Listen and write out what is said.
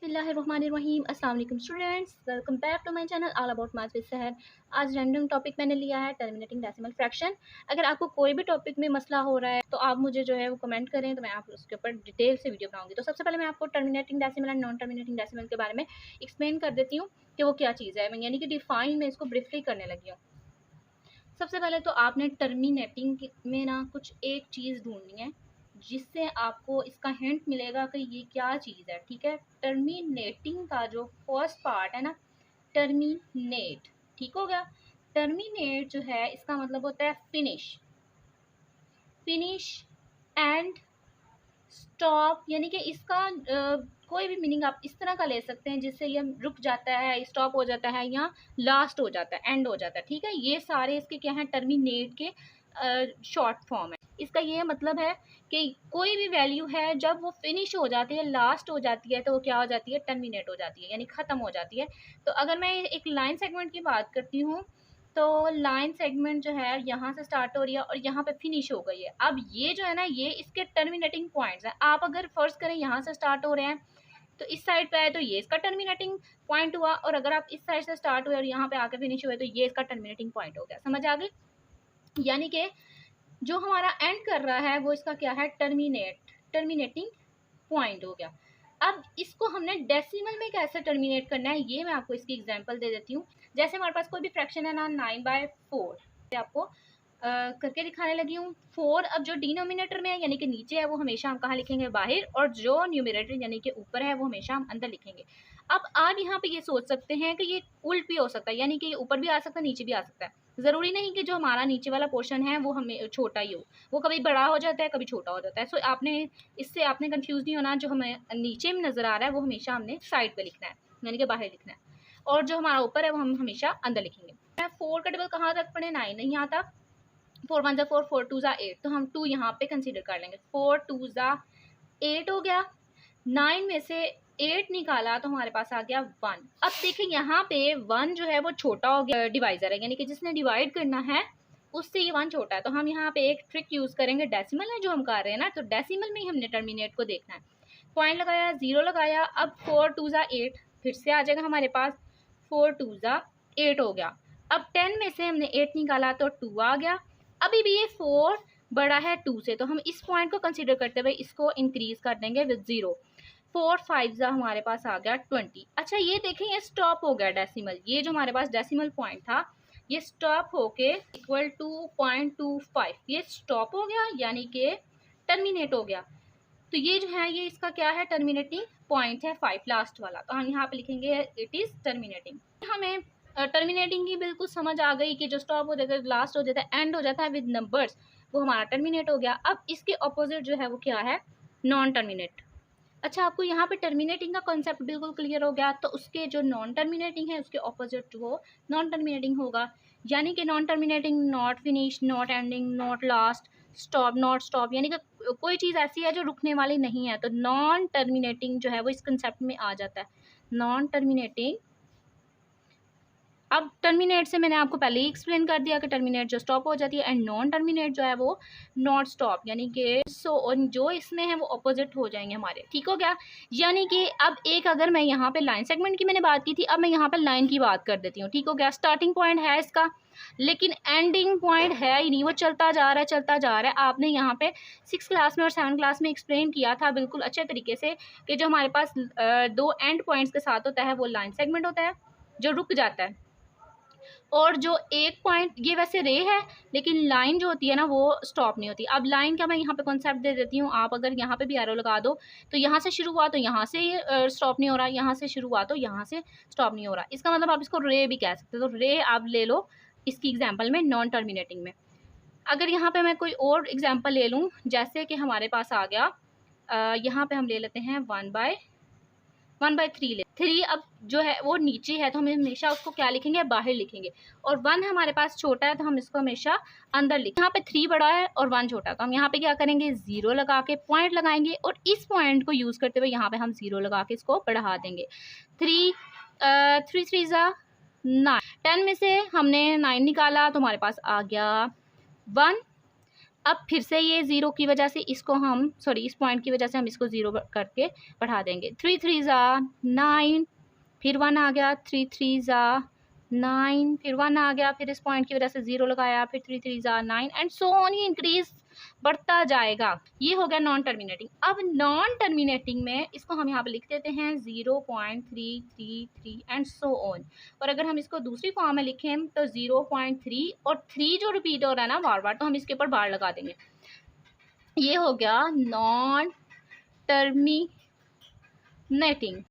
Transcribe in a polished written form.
बिस्मिल्लाहिर्रहमानिर्रहीम। अस्सलाम वालेकुम students, welcome back to my channel all about maths with Sahar. आज रैंडम टॉपिक मैंने लिया है टर्मिनेटिंग डेसिमल फ्रैक्शन। अगर आपको कोई भी टॉपिक में मसला हो रहा है तो आप मुझे जो है वो कमेंट करें, तो मैं आप उसके ऊपर डिटेल से वीडियो बनाऊंगी। तो सबसे पहले मैं आपको terminating decimal and non terminating decimal के बारे में एक्सप्लेन कर देती हूँ कि वो क्या चीज़ है, यानी कि डिफाइन में इसको ब्रीफली करने लगी हूँ। सबसे पहले तो आपने टर्मिनेटिंग में ना कुछ एक चीज़ ढूंढनी है जिससे आपको इसका हिंट मिलेगा कि ये क्या चीज़ है। ठीक है, टर्मिनेटिंग का जो फर्स्ट पार्ट है ना, टर्मिनेट, ठीक हो गया। टर्मिनेट जो है इसका मतलब होता है फिनिश, फिनिश एंड स्टॉप, यानी कि इसका कोई भी मीनिंग आप इस तरह का ले सकते हैं जिससे ये रुक जाता है, स्टॉप हो जाता है या लास्ट हो जाता है, एंड हो जाता है। ठीक है, ये सारे इसके क्या हैं, टर्मिनेट के शॉर्ट फॉर्म है। इसका ये मतलब है कि कोई भी वैल्यू है जब वो फिनिश हो जाती है, लास्ट हो जाती है, तो वो क्या हो जाती है, टर्मिनेट हो जाती है, यानी ख़त्म हो जाती है। तो अगर मैं एक लाइन सेगमेंट की बात करती हूँ तो लाइन सेगमेंट जो है यहाँ से स्टार्ट हो रही है और यहाँ पे फिनिश हो गई है। अब ये जो है ना, ये इसके टर्मिनेटिंग पॉइंट्स हैं। आप अगर फर्स्ट करें यहाँ से स्टार्ट हो रहे हैं तो इस साइड पे आए तो ये इसका टर्मिनेटिंग पॉइंट हुआ, और अगर आप इस साइड से स्टार्ट हुए और यहाँ पे आके फिनिश हुए तो ये इसका टर्मिनेटिंग पॉइंट हो गया। समझ आ गई? यानी कि जो हमारा एंड कर रहा है वो इसका क्या है, टर्मिनेटिंग पॉइंट हो गया। अब इसको हमने डेसिमल में कैसे टर्मिनेट करना है ये मैं आपको इसकी एग्जांपल दे देती हूँ। जैसे हमारे पास कोई भी फ्रैक्शन है ना, 9/4 आपको करके दिखाने लगी हूँ। 4 अब जो डिनोमिनेटर में है यानी कि नीचे है वो हमेशा हम कहाँ लिखेंगे, बाहर, और जो न्यूमरेटर यानी कि ऊपर है वो हमेशा हम अंदर लिखेंगे। अब आप यहाँ पे ये सोच सकते हैं कि ये उल्ट भी हो सकता है, यानी कि ये ऊपर भी आ सकता है, नीचे भी आ सकता है। ज़रूरी नहीं कि जो हमारा नीचे वाला पोर्शन है वो हमें छोटा ही हो, वो कभी बड़ा हो जाता है, कभी छोटा हो जाता है। सो इससे आपने कंफ्यूज नहीं होना। जो हमें नीचे में नज़र आ रहा है वो हमेशा हमने साइड पे लिखना है, यानी कि बाहर लिखना है, और जो हमारा ऊपर है वो हम हमेशा अंदर लिखेंगे। 4 का टेबल कहाँ तक पढ़े, 9 नहीं आता। 4 1 4, 4 2 8, तो हम 2 यहाँ पे कंसीडर कर लेंगे। 4 2 8 हो गया। 9 में से 8 निकाला तो हमारे पास आ गया 1। अब देखिए यहाँ पे 1 जो है वो छोटा हो गया, डिवाइजर है, यानी कि जिसने डिवाइड करना है उससे ये 1 छोटा है। तो हम यहाँ पे एक ट्रिक यूज़ करेंगे, डेसिमल है जो हम कर रहे हैं ना, तो डेसिमल में ही हमने टर्मिनेट को देखना है। पॉइंट लगाया, 0 लगाया। अब 4 2 8 फिर से आ जाएगा हमारे पास, 4 2 8 हो गया। अब 10 में से हमने 8 निकाला तो 2 आ गया। अभी भी ये 4 बड़ा है 2 से, तो हम इस पॉइंट को कंसीडर करते हुए इसको इंक्रीज कर देंगे विद 0। 4 5 हमारे पास आ गया 20। अच्छा ये देखें, ये स्टॉप हो गया डेसिमल, ये जो हमारे पास डेसिमल पॉइंट था ये स्टॉप होके इक्वल टू 0.25, ये स्टॉप हो गया, यानी कि टर्मिनेट हो गया। तो ये जो है ये इसका क्या है, टर्मिनेटिंग पॉइंट है 5 लास्ट वाला। तो हम यहाँ पे लिखेंगे इट इज़ टर्मिनेटिंग। हमें टर्मिनेटिंग की बिल्कुल समझ आ गई कि जो स्टॉप हो जाता है, लास्ट हो जाता है, एंड हो जाता है विद नंबर्स, वो हमारा टर्मिनेट हो गया। अब इसके ऑपोजिट जो है वो क्या है, नॉन टर्मिनेट। अच्छा आपको यहाँ पे टर्मिनेटिंग का कॉन्सेप्ट बिल्कुल क्लियर हो गया, तो उसके जो नॉन टर्मिनेटिंग है उसके ऑपोजिट वो नॉन टर्मिनेटिंग होगा। यानी कि non terminating, not finish, not ending, not last, stop, not stop, यानी कि कोई चीज़ ऐसी है जो रुकने वाली नहीं है। तो नॉन टर्मिनेटिंग जो है वो इस कंसेप्ट में आ जाता है, नॉन टर्मिनेटिंग। अब टर्मिनेट से मैंने आपको पहले ही एक्सप्लेन कर दिया कि टर्मिनेट जो स्टॉप हो जाती है, एंड नॉन टर्मिनेट जो है वो नॉट स्टॉप, यानी कि जो इसमें है वो अपोजिट हो जाएंगे हमारे। ठीक हो गया? यानी कि अब एक, अगर मैं यहाँ पे लाइन सेगमेंट की मैंने बात की थी, अब मैं यहाँ पे लाइन की बात कर देती हूँ। ठीक हो गया? स्टार्टिंग पॉइंट है इसका, लेकिन एंडिंग पॉइंट है ही नहीं, वो चलता जा रहा है, चलता जा रहा है। आपने यहाँ पे 6 क्लास में और 7 क्लास में एक्सप्लेन किया था बिल्कुल अच्छे तरीके से कि जो हमारे पास दो एंड पॉइंट्स के साथ होता है वो लाइन सेगमेंट होता है जो रुक जाता है, और जो एक पॉइंट, ये वैसे रे है लेकिन लाइन जो होती है ना वो स्टॉप नहीं होती। अब लाइन का मैं यहाँ पे कॉन्सेप्ट दे देती हूँ। आप अगर यहाँ पे भी एरो लगा दो तो यहाँ से शुरू हुआ तो यहाँ से स्टॉप नहीं हो रहा, यहाँ से शुरू हुआ तो यहाँ से स्टॉप नहीं हो रहा। इसका मतलब आप इसको रे भी कह सकते हो। तो रे आप ले लो इसकी एग्जाम्पल में, नॉन टर्मिनेटिंग में। अगर यहाँ पे मैं कोई और एग्जाम्पल ले लूँ, जैसे कि हमारे पास आ गया यहाँ पे हम ले लेते हैं 1/3 ले 3। अब जो है वो नीचे है तो हम हमेशा उसको क्या लिखेंगे, बाहर लिखेंगे, और 1 हमारे पास छोटा है तो हम इसको हमेशा अंदर लिखेंगे। यहाँ पे 3 बड़ा है और 1 छोटा है, तो हम यहाँ पे क्या करेंगे, 0 लगा के पॉइंट लगाएंगे, और इस पॉइंट को यूज़ करते हुए यहाँ पे हम 0 लगा के इसको बढ़ा देंगे। 3 3 3 9। 10 में से हमने 9 निकाला तो हमारे पास आ गया 1। अब फिर से ये 0 की वजह से इसको हम इस पॉइंट की वजह से हम इसको 0 करके बढ़ा देंगे। 3 3 ज़ा 9, फिर 1 आ गया, 3 3 ज़ा 9, फिर 1 आ गया, फिर इस पॉइंट की वजह से 0 लगाया, फिर 3 3 ज़ा 9 एंड सो ऑन, ये इंक्रीज बढ़ता जाएगा। ये हो गया नॉन टर्मिनेटिंग। अब नॉन टर्मिनेटिंग में इसको हम यहाँ पे लिख देते हैं 0.333 एंड सो ऑन। और अगर हम इसको दूसरी फॉर्म में लिखें तो 0.3 और 3 जो रिपीट हो रहा है ना बार बार, तो हम इसके ऊपर बार लगा देंगे। ये हो गया नॉन टर्मिनेटिंग।